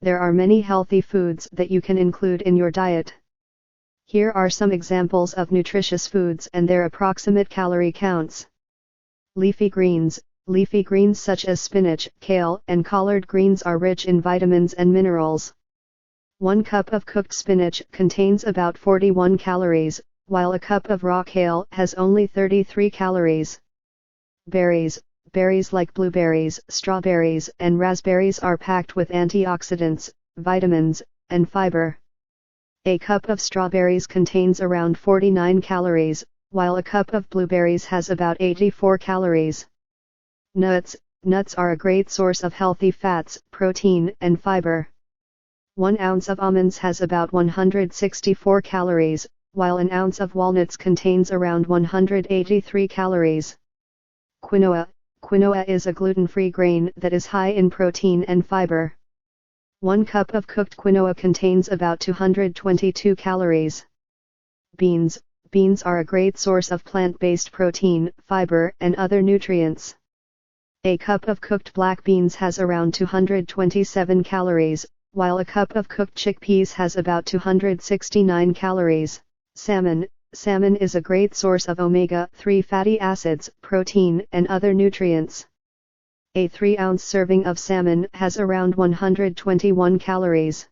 There are many healthy foods that you can include in your diet. Here are some examples of nutritious foods and their approximate calorie counts. Leafy greens. Leafy greens such as spinach, kale, and collard greens are rich in vitamins and minerals. 1 cup of cooked spinach contains about 41 calories, while a cup of raw kale has only 33 calories. Berries. Berries like blueberries, strawberries, and raspberries are packed with antioxidants, vitamins, and fiber. A cup of strawberries contains around 49 calories, while a cup of blueberries has about 84 calories. Nuts. Nuts are a great source of healthy fats, protein, and fiber. 1 ounce of almonds has about 164 calories, while an ounce of walnuts contains around 183 calories. Quinoa. Quinoa is a gluten-free grain that is high in protein and fiber. 1 cup of cooked quinoa contains about 222 calories. Beans. Beans are a great source of plant-based protein, fiber, and other nutrients. A cup of cooked black beans has around 227 calories, while a cup of cooked chickpeas has about 269 calories. Salmon. Salmon is a great source of omega-3 fatty acids, protein, and other nutrients. A 3-ounce serving of salmon has around 121 calories.